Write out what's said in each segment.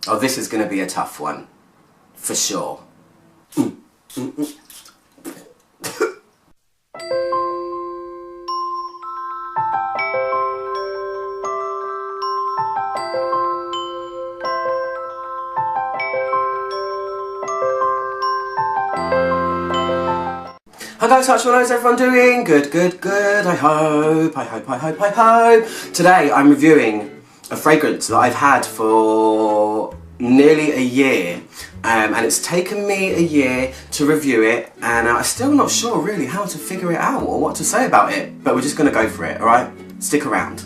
Oh, this is going to be a tough one, for sure. Hi guys, how's everyone doing? Good, good, good. I hope. Today I'm reviewing a fragrance that I've had for nearly a year, and it's taken me a year to review it, and I'm still not sure really how to figure it out or what to say about it, but we're just going to go for it, alright? Stick around.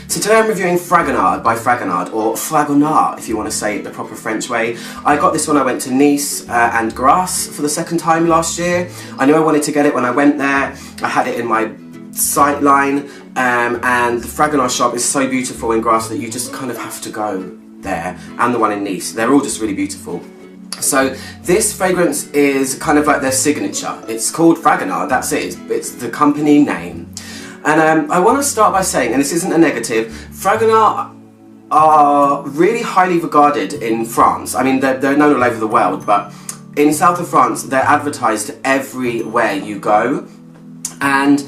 So today I'm reviewing Fragonard by Fragonard, or Fragonard if you want to say it the proper French way. I got this when I went to Nice and Grasse for the second time last year. I knew I wanted to get it when I went there. I had it in my sight line, and the Fragonard shop is so beautiful in Grasse that you just kind of have to go there, and the one in Nice. They're all just really beautiful. So this fragrance is kind of like their signature. It's called Fragonard, that's it. It's the company name. And I want to start by saying, and this isn't a negative, Fragonard are really highly regarded in France. I mean, they're known all over the world, but in south of France, they're advertised everywhere you go. And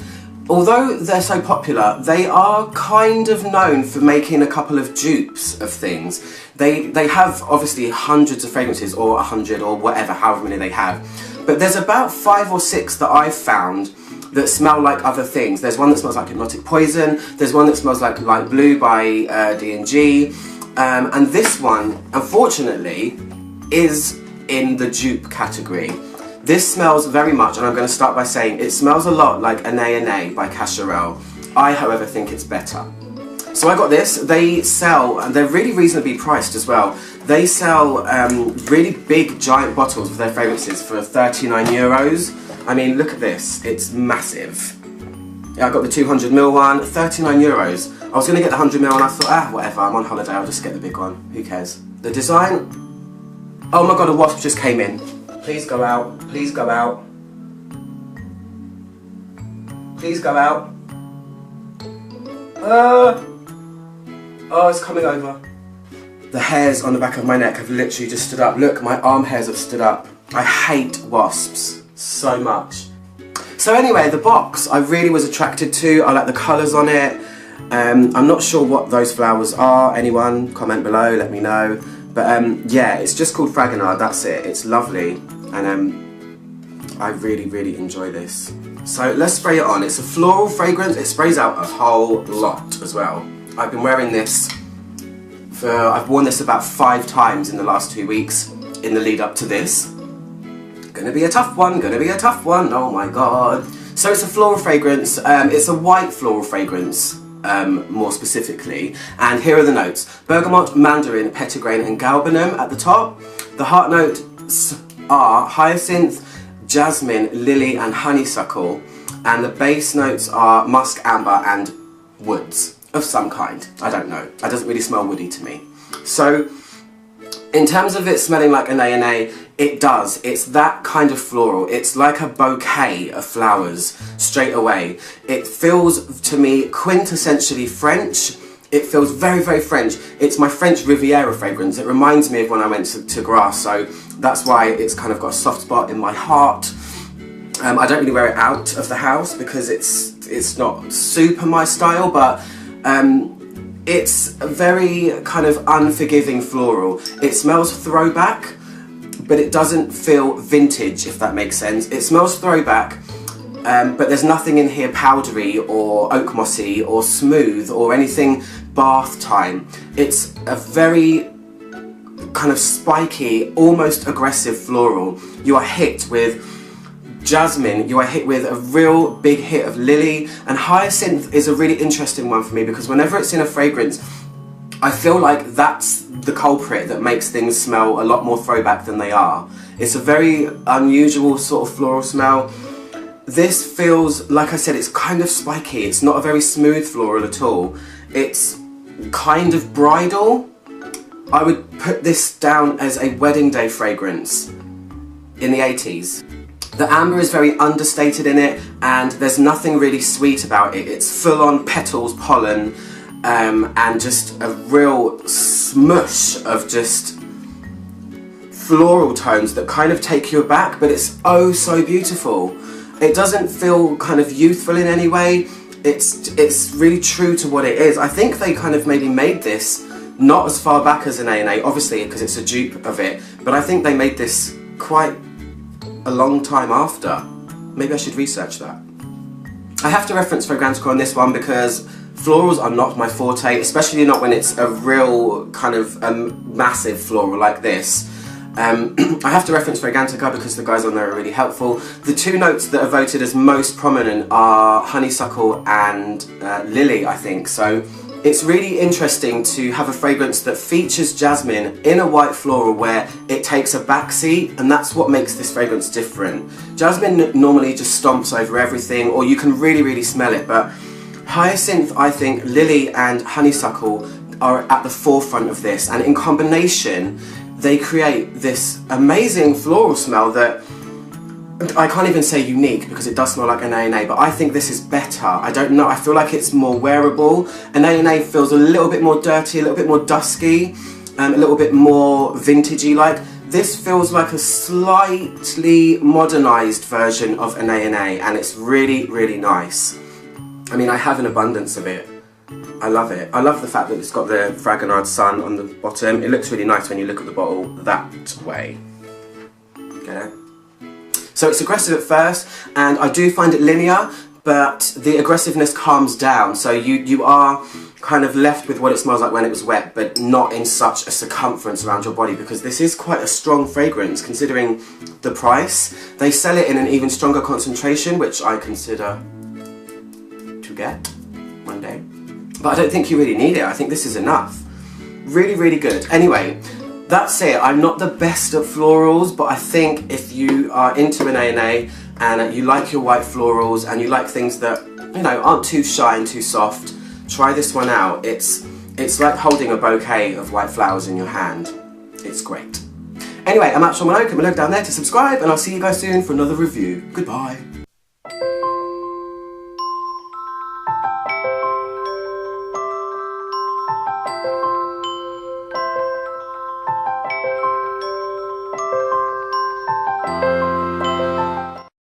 although they're so popular, they are kind of known for making a couple of dupes of things. They have obviously hundreds of fragrances, or 100, or whatever, however many they have. But there's about 5 or 6 that I've found that smell like other things. There's one that smells like Hypnotic Poison, there's one that smells like Light Blue by D&G, and this one, unfortunately, is in the dupe category. This smells very much, and I'm going to start by saying, it smells a lot like Année by Cacharel. I, however, think it's better. So I got this. They sell, and they're really reasonably priced as well. They sell really big, giant bottles of their fragrances for €39. I mean, look at this, it's massive. Yeah, I got the 200ml one, €39. I was going to get the 100ml and I thought, whatever, I'm on holiday, I'll just get the big one, who cares. The design, oh my god, a wasp just came in. Please go out, please go out. Please go out. Oh, it's coming over. The hairs on the back of my neck have literally just stood up. Look, my arm hairs have stood up. I hate wasps so much. So anyway, the box I really was attracted to. I like the colours on it. I'm not sure what those flowers are. Anyone, comment below, let me know. But yeah, it's just called Fragonard, that's it. It's lovely, and I really, really enjoy this. So let's spray it on. It's a floral fragrance. It sprays out a whole lot as well. I've been wearing this I've worn this about 5 times in the last 2 weeks in the lead up to this. Gonna be a tough one, oh my god. So it's a floral fragrance, it's a white floral fragrance, more specifically, and here are the notes. Bergamot, mandarin, petitgrain and galbanum at the top. The heart notes are hyacinth, jasmine, lily and honeysuckle, and the base notes are musk, amber and woods of some kind. I don't know, it doesn't really smell woody to me. So in terms of it smelling like Année, it does. It's that kind of floral. It's like a bouquet of flowers straight away. It feels to me quintessentially French. It feels very, very French. It's my French Riviera fragrance. It reminds me of when I went to Grasse, so that's why it's kind of got a soft spot in my heart. I don't really wear it out of the house because it's not super my style, but it's a very kind of unforgiving floral. It smells throwback, but it doesn't feel vintage, if that makes sense. It smells throwback, but there's nothing in here powdery or oak mossy or smooth or anything bath time. It's a very kind of spiky, almost aggressive floral. You are hit with jasmine, you are hit with a real big hit of lily, and hyacinth is a really interesting one for me because whenever it's in a fragrance, I feel like that's the culprit that makes things smell a lot more throwback than they are. It's a very unusual sort of floral smell. This feels, like I said, it's kind of spiky. It's not a very smooth floral at all. It's kind of bridal. I would put this down as a wedding day fragrance in the 80s. The amber is very understated in it, and there's nothing really sweet about it. It's full on petals, pollen, and just a real smush of just floral tones that kind of take you aback, but it's oh so beautiful. It doesn't feel kind of youthful in any way. It's really true to what it is. I think they kind of maybe made this not as far back as an A&A, obviously because it's a dupe of it, but I think they made this quite a long time after. Maybe I should research that. I have to reference Fragonard on this one because florals are not my forte, especially not when it's a real kind of massive floral like this. I have to reference Fragonard because the guys on there are really helpful. The two notes that are voted as most prominent are Honeysuckle and Lily, I think. So it's really interesting to have a fragrance that features jasmine in a white floral where it takes a backseat, and that's what makes this fragrance different. Jasmine normally just stomps over everything, or you can really smell it, but hyacinth, I think, lily and honeysuckle are at the forefront of this, and in combination they create this amazing floral smell that I can't even say unique because it does smell like an A&A, but I think this is better. I don't know, I feel like it's more wearable. An A&A feels a little bit more dirty, a little bit more dusky, a little bit more vintagey like. This feels like a slightly modernised version of an A&A, and it's really nice. I mean, I have an abundance of it. I love it. I love the fact that it's got the Fragonard sun on the bottom. It looks really nice when you look at the bottle that way. Get it? So it's aggressive at first, and I do find it linear, but the aggressiveness calms down. So you are kind of left with what it smells like when it was wet, but not in such a circumference around your body, because this is quite a strong fragrance considering the price. They sell it in an even stronger concentration, which I consider to get one day. But I don't think you really need it. I think this is enough. Really good. Anyway, that's it. I'm not the best at florals, but I think if you are into an A&A and you like your white florals and you like things that, you know, aren't too shy and too soft, try this one out. It's like holding a bouquet of white flowers in your hand. It's great. Anyway, I'm at Sean Minogue. Click below down there to subscribe, and I'll see you guys soon for another review. Goodbye.